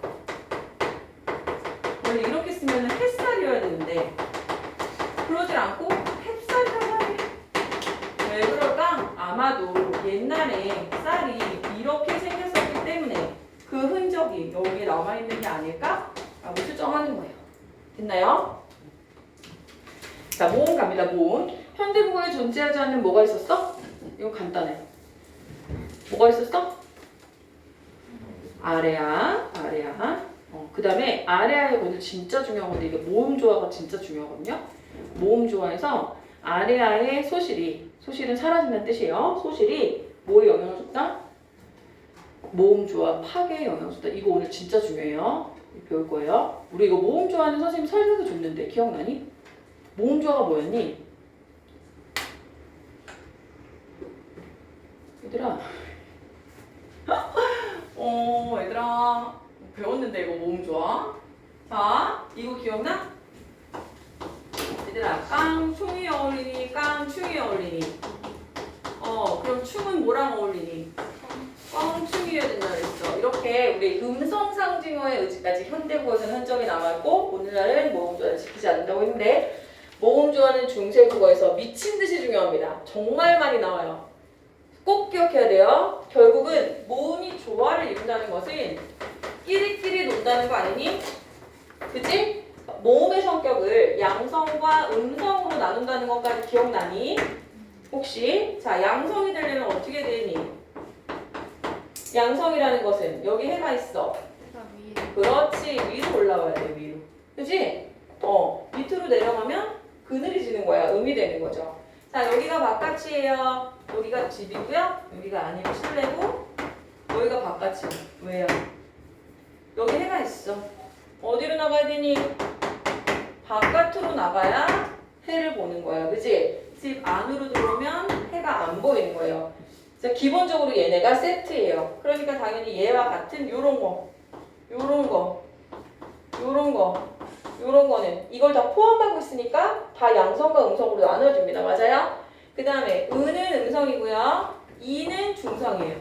원래 이렇게 쓰면 햇살이어야 되는데 그러질 않고 햇살이라고 하네. 왜 그럴까? 아마도 옛날에 쌀이 이렇게 생겼었기 때문에 그 흔적이 여기에 남아있는 게 아닐까? 라고 추정하는 거예요. 됐나요? 자, 모음 갑니다. 모음. 현대국어에 존재하지 않는 뭐가 있었어? 이거 간단해. 뭐가 있었어? 아래아. 그 다음에 아래아의 오늘 진짜 중요한 건데 이게 모음 조화가 진짜 중요하거든요. 모음 조화에서 아래아의 소실은 사라진다는 뜻이에요. 소실이 뭐에 영향을 줬다? 모음 조화 파괴에 영향을 줬다. 이거 오늘 진짜 중요해요. 배울 거예요. 우리 이거 모음 조화는 선생님 설명해 줬는데 기억나니? 모음 조화가 뭐였니? 얘들아. 얘들아. 배웠는데 이거 모음 조화. 자, 이거 기억나? 얘들아, 깡충이 어울리니, 깡충이 어울리니. 그럼 충은 뭐랑 어울리니? 깡충이어야 된다 그랬어. 이렇게 우리 음성 상징어의 의지까지 현대국어에서는 흔적이 남았고 오늘날은 모음 조화를 지키지 않는다고 했는데 모음 조화는 중세국어에서 미친 듯이 중요합니다. 정말 많이 나와요. 꼭 기억해야 돼요. 결국은 모음이 조화를 이룬다는 것은 끼리끼리 논다는 거 아니니? 그치? 모음의 성격을 양성과 음성으로 나눈다는 것까지 기억나니? 혹시 자 양성이 되려면 어떻게 되니? 양성이라는 것은 여기 해가 있어. 그렇지. 위로 올라와야 돼. 위로. 그치? 밑으로 내려가면 그늘이 지는 거야. 음이 되는 거죠. 자 여기가 바깥이에요. 여기가 집이고요. 여기가 아니고 실내고 여기가 바깥이에요. 왜요? 여기 해가 있어. 어디로 나가야 되니? 바깥으로 나가야 해를 보는 거야. 그치? 집 안으로 들어오면 해가 안 보이는 거예요. 그래서 기본적으로 얘네가 세트예요. 그러니까 당연히 얘와 같은 요런 거는 이걸 다 포함하고 있으니까 다 양성과 음성으로 나눠줍니다. 맞아요? 그 다음에 은은 음성이고요. 이는 중성이에요.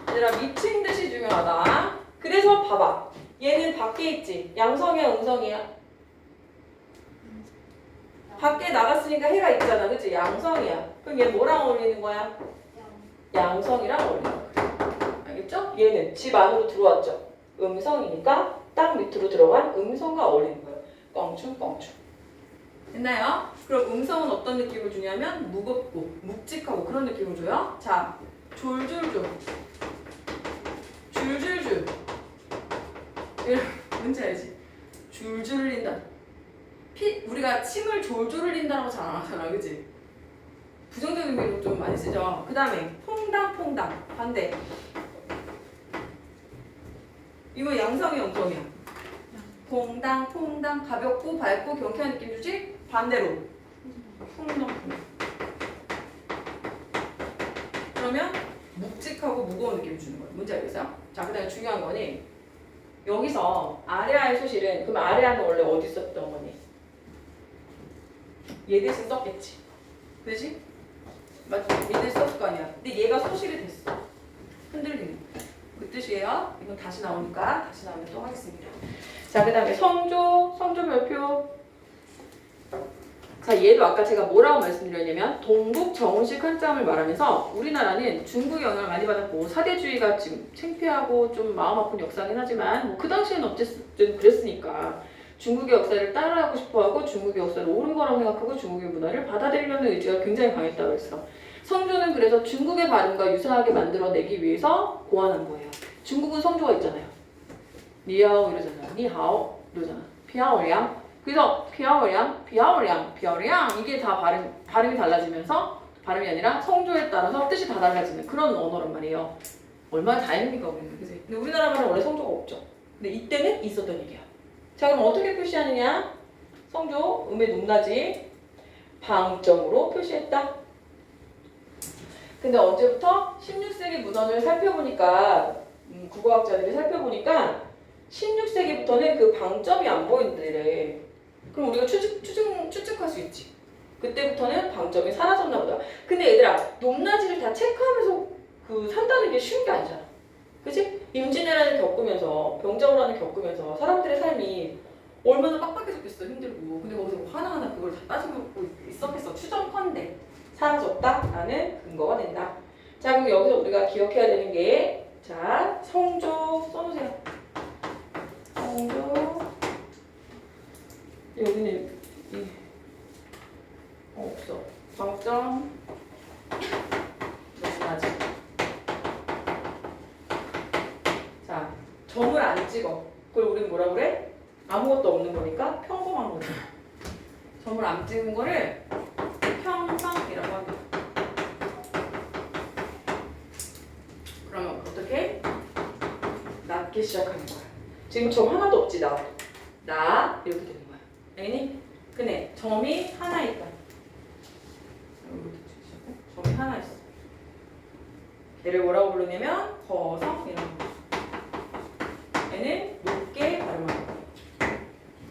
얘들아 미친 듯이 중요하다. 그래서 봐봐. 얘는 밖에 있지. 양성이야 음성이야? 밖에 나갔으니까 해가 있잖아. 그치? 양성이야. 그럼 얘 뭐랑 어울리는 거야? 양성이랑 어울리는 거야. 알겠죠? 얘는 집 안으로 들어왔죠. 음성이니까 딱 밑으로 들어간 음성과 어울리는 거예요. 껑충껑충. 됐나요? 그럼 음성은 어떤 느낌을 주냐면 무겁고 묵직하고 그런 느낌을 줘요. 자, 졸졸졸. 줄줄줄. 뭔지 알지? 줄줄 흘린다. 우리가 침을 졸졸 흘린다라고 잘 안 하잖아. 그치? 부정적인 의미로 좀 많이 쓰죠. 그 다음에 퐁당퐁당. 반대. 이거 양성이야 음성이야? 퐁당퐁당. 가볍고 밝고 경쾌한 느낌 주지? 반대로 퐁당퐁당. 그러면 묵직하고 무거운 느낌을 주는 거예요. 뭔지 알겠어요? 자, 그 다음에 중요한 거니 여기서 아래아의 소실은 그럼 아래아는 원래 어디 있었던 거니? 얘 대신 썼겠지. 그지? 맞지? 얘 대신 썼을 거 아니야. 근데 얘가 소실이 됐어. 흔들리는 그 뜻이에요. 이건 다시 나오니까 다시 나오면 또 하겠습니다. 자, 그 다음에 성조 별표. 자, 얘도 아까 제가 뭐라고 말씀드렸냐면 동북 정운식 한자음을 말하면서 우리나라는 중국의 영향을 많이 받았고 사대주의가 지금 창피하고 좀 마음 아픈 역사긴 하지만 뭐 그 당시에는 어쨌든 그랬으니까 중국의 역사를 따라하고 싶어하고 중국의 역사를 옳은 거라고 생각하고 중국의 문화를 받아들이려는 의지가 굉장히 강했다고 했어. 성조는 그래서 중국의 발음과 유사하게 만들어내기 위해서 고안한 거예요. 중국은 성조가 있잖아요. 니하오 이러잖아요. 니하오 이러잖아. 피하오량 그래서 비아오량 이게 다 발음이 달라지면서 발음이 아니라 성조에 따라서 뜻이 다 달라지는 그런 언어란 말이에요. 얼마나 다행인가 우리는. 그지? 근데 우리나라 말은 원래 성조가 없죠. 근데 이때는 있었던 얘기야. 자, 그럼 어떻게 표시하느냐? 성조, 음의 높낮이 방점으로 표시했다. 근데 언제부터? 16세기 문헌을 살펴보니까 국어학자들이 살펴보니까 16세기부터는 그 방점이 안 보인대래. 그럼 우리가 추측할 수 있지. 그때부터는 방점이 사라졌나 보다. 근데 얘들아, 높낮이를 다 체크하면서 산다는 게 쉬운 게 아니잖아. 그치? 임진왜란을 겪으면서, 병자호란을 겪으면서 사람들의 삶이 얼마나 빡빡해졌겠어, 힘들고. 근데 거기서 뭐 하나하나 그걸 다 따지고 있었겠어. 추정컨대 사라졌다라는 근거가 된다. 자, 그럼 여기서 우리가 기억해야 되는 게, 자, 성조 써놓으세요. 성조. 여기는 없어. 방점. 높낮이. 자, 점을 안 찍어. 그걸 우린 뭐라 그래? 아무것도 없는 거니까 평범한 거지. 점을 안 찍은 거를 평성이라고 합니다. 그러면 어떻게? 낮게 시작하는 거야. 지금 점 하나도 없지, 나 이렇게 되는 거야. 알겠니? 근데 점이 하나 있다. 점이 하나 있어. 얘를 뭐라고 부르냐면 거성 이런 거. 얘는 높게 발음하는 거야.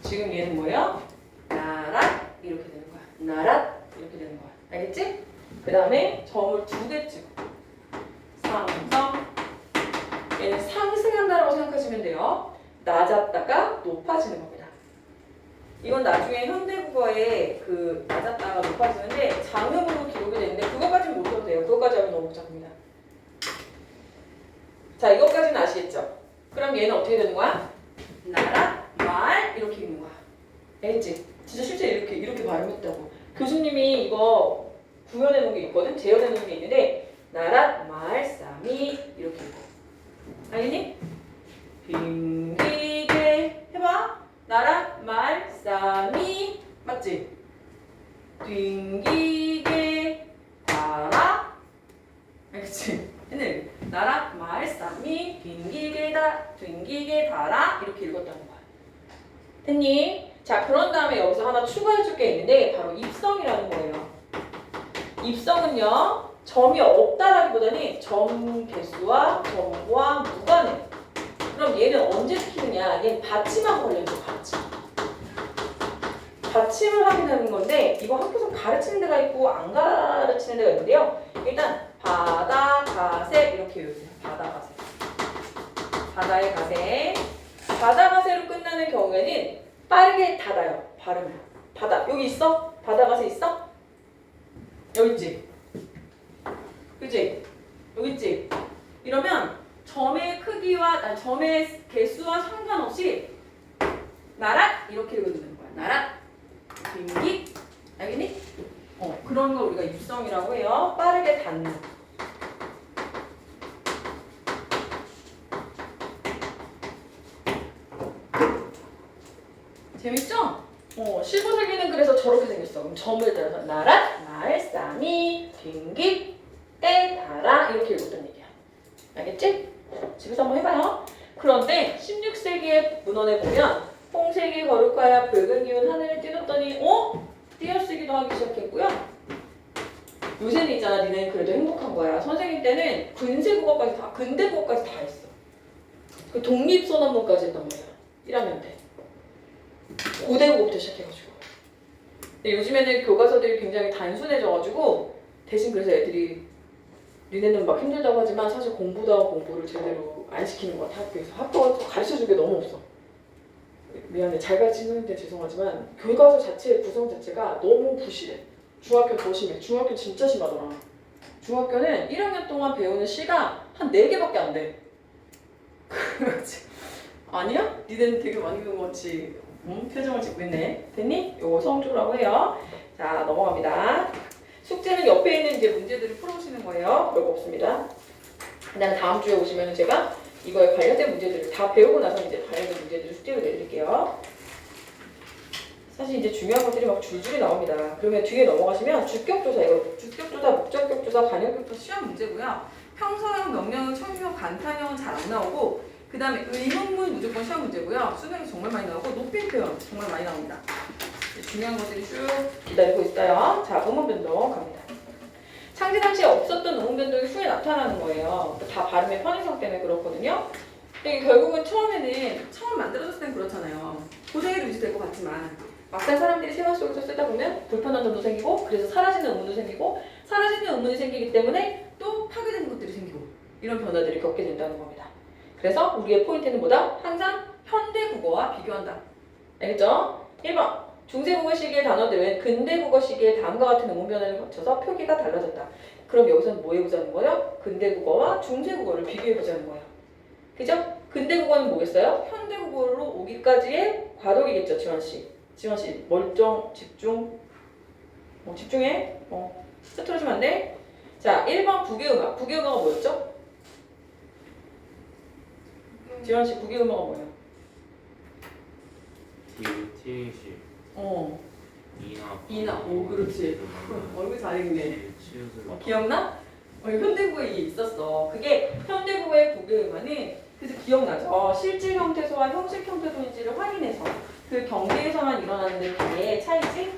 지금 얘는 뭐예요? 나랏 이렇게 되는 거야. 나랏 이렇게 되는 거야. 알겠지? 그 다음에 점을 2개 찍어. 상성. 얘는 상승한다라고 생각하시면 돼요. 낮았다가 높아지는 겁니다. 이건 나중에 현대국어에 그 낮았다가 높아지는데 장음으로 기록이 되는데 그것까지는 못 해도 돼요. 그것까지 하면 너무 복잡합니다. 자, 이것까지는 아시겠죠? 그럼 얘는 어떻게 되는 거야? 나라, 말 이렇게 읽는 거야. 알겠지? 진짜 실제 이렇게 발음했다고. 교수님이 이거 구현해 놓은 게 있거든? 재현해 놓은 게 있는데 나라, 말, 쌈이 이렇게 읽고. 알겠니? 빙기게 해봐. 나라, 말, 쌈이 맞지? 빙기게 달아. 알겠지? 얘는 나라, 말, 쌈이 빙기게 달아 이렇게 읽었다는 거야. 됐니? 자, 그런 다음에 여기서 하나 추가해 줄 게 있는데 바로 입성이라는 거예요. 입성은요, 점이 없다라기보다는 점 개수와 점과 무관해. 그럼 얘는 언제 시키느냐? 얘는 받침하고 관련돼. 받침을 하게 되는 건데 이거 학교에서 가르치는 데가 있고 안 가르치는 데가 있는데요. 일단 바다, 가세 이렇게 외우세요. 바다, 가세. 바다의 가세. 바다, 가세로 끝나는 경우에는 빠르게 닫아요. 발음을. 바다. 여기 있어? 바다, 가세 있어? 여기 있지? 그치? 여기 있지? 이러면 점의 크기와 점의 개수와 상관없이 나랏 이렇게 읽어주는 거야. 나랏. 빙기. 알겠니? 그런 거 우리가 입성이라고 해요. 빠르게 닫는. 재밌죠? 실버설기는 그래서 저렇게 생겼어. 그럼 점을 따라서 나랏, 말, 쌈이, 빙기, 때, 달아 이렇게 읽었던 얘기야. 알겠지? 집에서 한번 해봐요. 그런데 16세기의 문헌에 보면 홍색이 거룩하여 붉은 기운 하늘을 띄웠더니 띄어쓰기도 하기 시작했고요. 요새는 있잖아, 니네 그래도 행복한 거야. 선생님 때는 근대국어까지 다 했어. 그 독립선언문까지 했단 말이야. 1학년 때. 고대국어부터 시작해가지고. 근데 요즘에는 교과서들이 굉장히 단순해져가지고 대신 그래서 애들이 니네는 막 힘들다고 하지만 사실 공부를 제대로 안 시키는 것 같아. 학교에서 가르쳐준 게 너무 없어. 미안해, 잘 가르치는 선생님한테 죄송하지만 교과서 자체의 구성 자체가 너무 부실해. 중학교 더 심해. 중학교 진짜 심하더라. 중학교는 1학년 동안 배우는 시가 한 4개밖에 안 돼. 그렇지. 아니야? 니네는 되게 많이 배운 것 같이 표정을 짓고 있네. 됐니? 요거 성조라고 해요. 자, 넘어갑니다. 숙제는 옆에 있는 이제 문제들을 풀어보시는 거예요. 별거 없습니다. 그다음 다음 주에 오시면 제가 이거에 관련된 문제들을 다 배우고 나서 이제 관련된 문제들을 숙제로 내드릴게요. 사실 이제 중요한 것들이 막 줄줄이 나옵니다. 그러면 뒤에 넘어가시면 주격조사, 이거 주격조사, 목적격조사, 관용격조사 시험 문제고요. 평서형, 명령형, 청유형, 간탄형은 잘 안 나오고 그 다음에 의문문 무조건 시험 문제고요. 수능이 정말 많이 나오고 높임 표현 정말 많이 나옵니다. 중요한 것들이 쭉 기다리고 있어요. 자, 음운변동 갑니다. 창제 당시에 없었던 음운변동이 후에 나타나는 거예요. 다 발음의 편의성 때문에 그렇거든요. 근데 결국은 처음에는 처음 만들어졌을 땐 그렇잖아요. 그대로 유지될 것 같지만 막상 사람들이 생활 속에서 쓰다 보면 불편한 점도 생기고 그래서 사라지는 의문도 생기고 사라지는 의문이 생기기 때문에 또 파괴되는 것들이 생기고 이런 변화들이 겪게 된다는 겁니다. 그래서 우리의 포인트는 뭐다? 항상 현대국어와 비교한다. 알겠죠? 1번 중세국어 시기의 단어들은 근대국어 시기의 다음과 같은 의문 변화를 거쳐서 표기가 달라졌다. 그럼 여기서는 뭐 해보자는 거예요? 근대국어와 중세국어를 비교해보자는 거예요. 그죠? 근대국어는 뭐겠어요? 현대국어로 오기까지의 과도기겠죠, 지원씨. 지원씨, 멀쩡, 집중. 집중해. 흐트러지면 안 돼. 자, 1번 국외음악. 국외음악은 뭐였죠? 지원씨, 국외음악은 뭐예요? TNC 이나, 오, 그렇지. 얼굴 잘 읽네. 치우스로 기억나? 현대국어에 있었어. 그게 현대국어의 국외음악은 그래서 기억나죠? 실질 형태소와 형식 형태소인지를 확인해서 그 경계에서만 일어나는 게 차이지?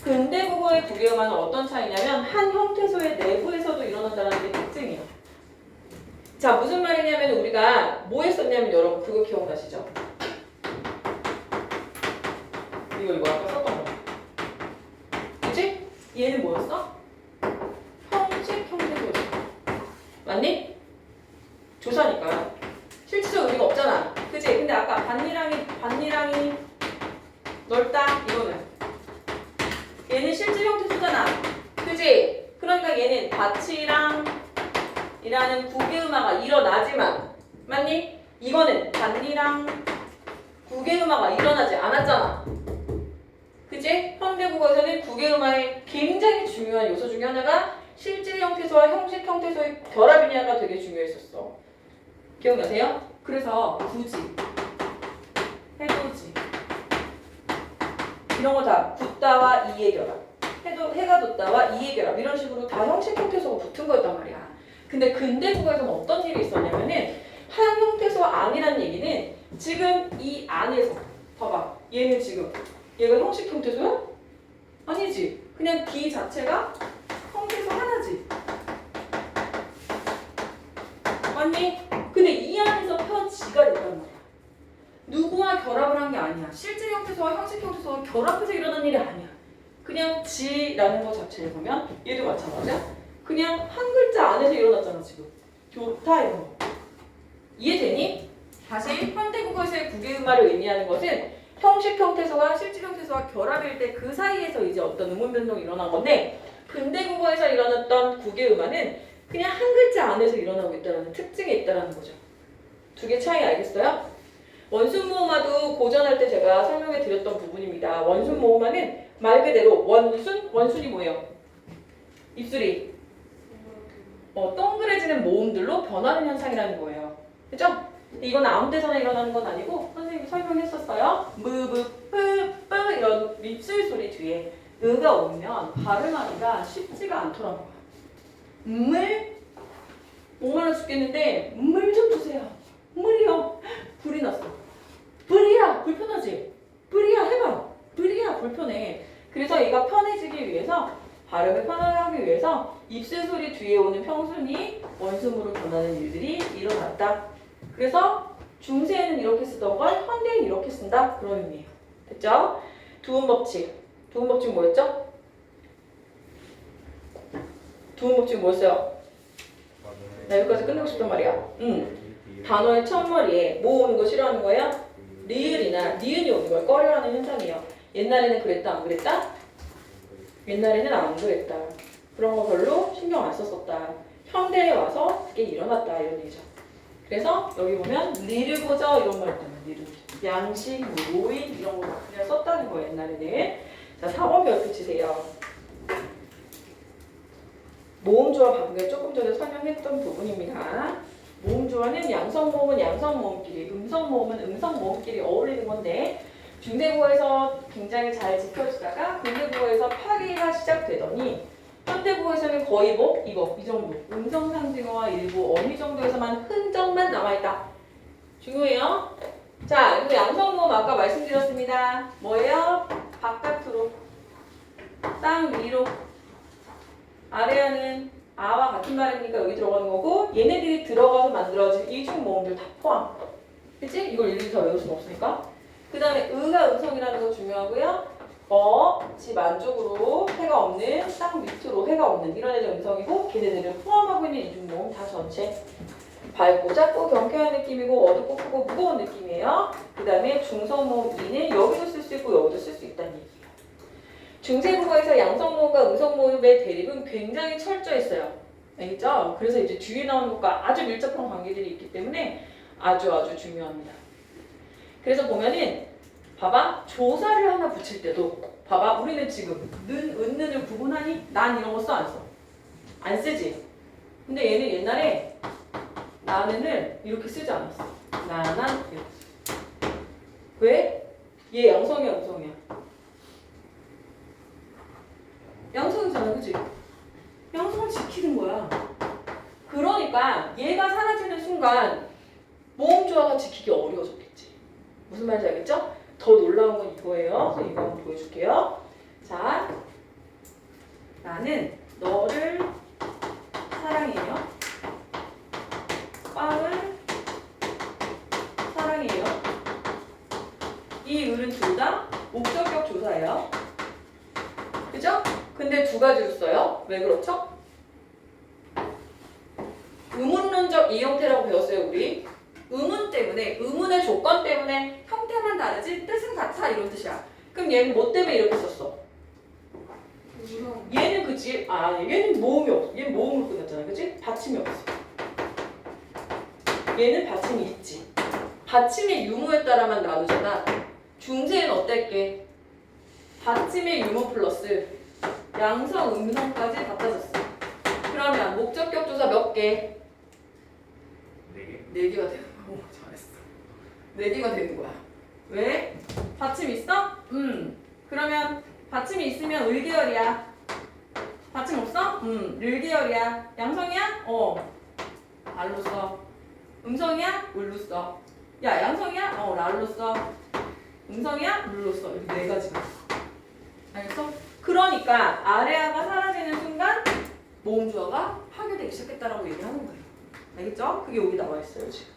근대국어의 국외음악은 어떤 차이냐면 한 형태소의 내부에서도 일어난다는 게 특징이에요. 자, 무슨 말이냐면 우리가 뭐 했었냐면 여러분 그거 기억나시죠? 이거 아까 썼던 거. 그치? 얘는 뭐였어? 형식 형태소지. 맞니? 조사니까. 실질적 의미가 없잖아. 그치? 근데 아까 반니랑이 넓다 이거는 얘는 실질 형태소잖아. 그치? 그러니까 얘는 밭이랑 이라는 국외음화가 일어나지만 맞니? 이거는 반니랑 국외음화가 일어나지 않았잖아. 그치? 현대국어에서는 국외음화의 굉장히 중요한 요소 중에 하나가 실질 형태소와 형식 형태소의 결합이냐가 되게 중요했었어. 기억나세요? 그래서 굳이, 해돋이 이런 거 다 붓다와 이의 결합, 해가 돋다와 이의 결합 이런 식으로 다 형식 형태소가 붙은 거였단 말이야. 근데 근대국어에서는 어떤 일이 있었냐면은 한 형태소 안이라는 얘기는 지금 이 안에서 봐봐. 얘는 지금 얘가 형식 형태소야? 아니지. 그냥 기 자체가 형태소 하나지. 맞니? 근데 이 안에서 펴지가 됐단 말이야. 누구와 결합을 한 게 아니야. 실제 형태소와 형식 형태소가 결합해서 일어난 일이 아니야. 그냥 지라는 거 자체를 보면 얘도 마찬가지야. 그냥 한 글자 안에서 일어났잖아 지금. 좋다 이런 거. 이해되니? 다시 현대국어에서의 국외음화를 의미하는 것은 형식 형태소와 실질 형태소와 결합일 때 그 사이에서 이제 어떤 음운 변동이 일어난 건데 근대국어에서 일어났던 국외음화는 그냥 한 글자 안에서 일어나고 있다는 특징이 있다는 거죠. 두 개 차이 알겠어요? 원순모음화도 고전할 때 제가 설명해 드렸던 부분입니다. 원순모음화는 말 그대로 원순이 뭐예요? 입술이 동그래지는 모음들로 변하는 현상이라는 거예요. 그죠? 이건 아무 데서나 일어나는 건 아니고 선생님이 설명했었어요. 뿌뿌뿌뿌 이런 입술 소리 뒤에 으가 오면 발음하기가 쉽지가 않더라고요. 목말라 죽겠는데 물 좀 주세요. 물이요. 불이 났어. 불이야 불편하지? 불이야 해봐. 불이야 불편해. 그래서 얘가 편해지기 위해서 발음을 편하게 하기 위해서 입술 소리 뒤에 오는 평순이 원순으로 변하는 일들이 일어났다. 그래서 중세에는 이렇게 쓰던 걸 현대에는 이렇게 쓴다. 그런 의미예요. 됐죠? 두음법칙. 두음법칙 뭐였죠? 두음법칙 뭐였어요? 나 여기까지 끝내고 싶단 말이야. 단어의 첫머리에 뭐 오는 거 싫어하는 거예요? 리을이나 니은이 오는 걸 꺼려하는 현상이에요. 옛날에는 그랬다 안 그랬다? 옛날에는 안 그랬다. 그런 거 별로 신경 안 썼었다. 현대에 와서 그게 일어났다 이런 얘기죠. 그래서 여기 보면 리를 보자 이런 말 있잖아요. 리를. 양식, 모임 이런 거 그냥 썼다는 거예요. 옛날에는. 자, 4번 별표 치세요. 모음조화 방금 조금 전에 설명했던 부분입니다. 모음조화는 양성모음은 양성모음끼리, 음성모음은 음성모음끼리 어울리는 건데 중대국어에서 굉장히 잘 지켜지다가 근대국어에서 파괴가 시작되더니 현대국어에서는 거의 뭐 이거 이 정도 음성상징어와 일부 어미 정도에서만 흔적만 남아있다. 중요해요. 자, 그리고 양성모음 아까 말씀드렸습니다. 뭐예요? 바깥으로, 땅 위로. 아래하는 아와 같은 말이니까 여기 들어가는 거고 얘네들이 들어가서 만들어진 이중 모음들 다 포함. 그치? 이걸 일일이 다 외울 수는 없으니까. 그 다음에 의가 음성이라는 거 중요하고요. 집 안쪽으로 해가 없는, 땅 밑으로 해가 없는 이런 애들 음성이고 걔네들을 포함하고 있는 이중모음 다 전체. 밝고 작고 경쾌한 느낌이고 어둡고 크고 무거운 느낌이에요. 그 다음에 중성모음 이는 여기도 쓸 수 있고 여기도 쓸 수 있다는 얘기예요. 중세국어에서 양성모음과 음성모음의 대립은 굉장히 철저했어요. 알겠죠? 그래서 이제 뒤에 나오는 것과 아주 밀접한 관계들이 있기 때문에 아주 중요합니다. 그래서 보면은 봐봐. 조사를 하나 붙일 때도 봐봐. 우리는 지금 는, 은는을 구분하니? 난 이런 거 써 안 써? 안 쓰지? 근데 얘는 옛날에 나는을 이렇게 쓰지 않았어. 나난 이렇게 써. 왜? 얘 양성이야 음성이야? 양성이잖아 그치? 양성을 지키는 거야. 그러니까 얘가 사라지는 순간 모음조화가 지키기 어려워졌겠지. 무슨 말인지 알겠죠? 더 놀라운 건 이거예요. 그래서 이거 한번 보여줄게요. 자, 나는 너를 사랑해요. 빵을 사랑해요. 이 을은 둘 다 목적격 조사예요. 그죠? 근데 두 가지로 써요. 왜 그렇죠? 의문론적 이형태라고 배웠어요, 우리. 의문 때문에, 의문의 조건 때문에 형태만 다르지 뜻은 같아 이런 뜻이야. 그럼 얘는 뭐 때문에 이렇게 썼어? 얘는 그치? 얘는 모음이 없어. 얘는 모음으로 끝났잖아, 그치? 받침이 없어. 얘는 받침이 있지. 받침의 유무에 따라만 나누잖아. 중세는 어땠게? 받침의 유무 플러스 양성, 음성까지 다 따졌어. 그러면 목적격 조사 몇 개? 4개가 되는 거야. 오, 잘했어. 4개가 되는 거야. 왜? 받침 있어? 그러면 받침이 있으면 을계열이야. 받침 없어? 을계열이야. 양성이야? 알로 써. 음성이야? 을로 써. 야, 양성이야? 랄로 써. 음성이야? 을로 써. 이렇게 4가지가. 알겠어? 그러니까 아래아가 사라지는 순간 모음조화가 파괴되기 시작했다라고 얘기하는 거예요. 알겠죠? 그게 여기 나와 있어요, 지금.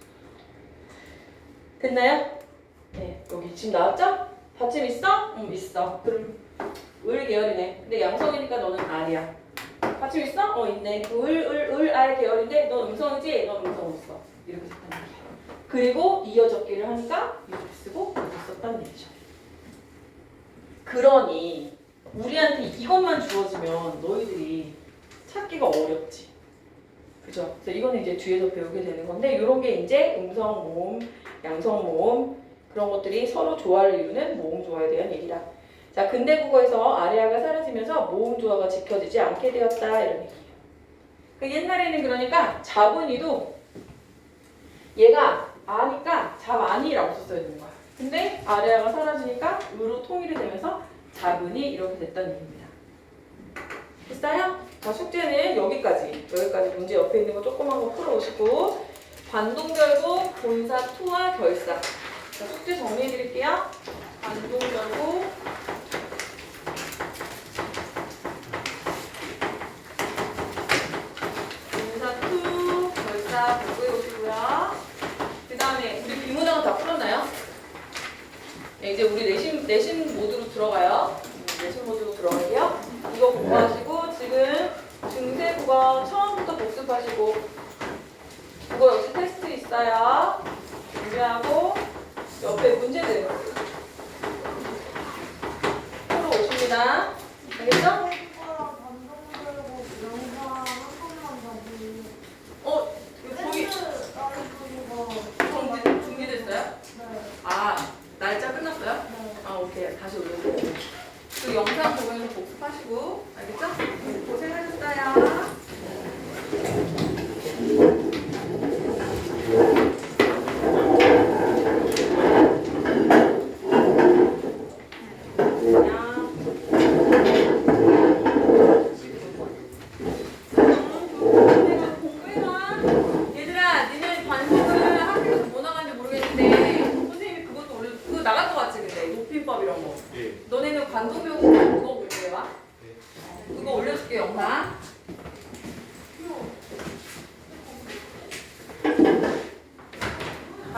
됐나요? 네, 여기 지금 나왔죠? 받침 있어? 있어. 그럼 을 계열이네. 근데 양성이니까 너는 알이야. 받침 있어? 있네. 알 계열인데 넌 음성이지? 넌 음성 없어. 이렇게 썼단 말이야. 그리고 이어 적기를 하니까 이렇게 쓰고 이렇게 썼단 얘기죠. 그러니 우리한테 이것만 주어지면 너희들이 찾기가 어렵지. 그죠? 그래서 이거는 이제 뒤에서 배우게 되는 건데 이런 게 이제 음성 모음, 양성 모음 그런 것들이 서로 조화를 이루는 모음 조화에 대한 얘기다. 자, 근대국어에서 아래아가 사라지면서 모음 조화가 지켜지지 않게 되었다 이런 얘기예요. 그 옛날에는 그러니까 잡은이도 얘가 아니까 잡아니라고 썼어야 되는 거야. 근데 아래아가 사라지니까 으로 통일이 되면서 잡은이 이렇게 됐다는 얘기입니다. 됐어요? 자, 숙제는 여기까지 문제 옆에 있는 거 조그만 거 풀어오시고 관동절구, 본사, 투와 결사. 자, 숙제 정리해 드릴게요. 관동절구, 본사, 투, 결사 공부해 오시고요. 그 다음에 우리 비문학은 다 풀었나요? 네, 이제 우리 내신 모드로 들어가요. 내신 모드로 들어갈게요. 이거 공부하시고 지금 중세국어 처음부터 복습하시고 국어 역시 테스트 있어요. 준비하고 옆에 문제들 풀어 오십니다. 알겠죠? 준비됐어요? 날짜 끝났어요? 오케이. 다시 올려드릴게요. 그 영상 보면서 복습하시고 알겠죠? 고생하셨어요.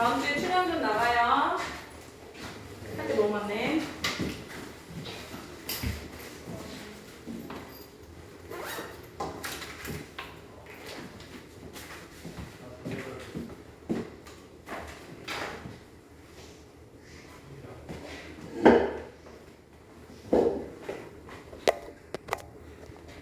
다음 주에 출연금 나가요. 할 게 너무 많네.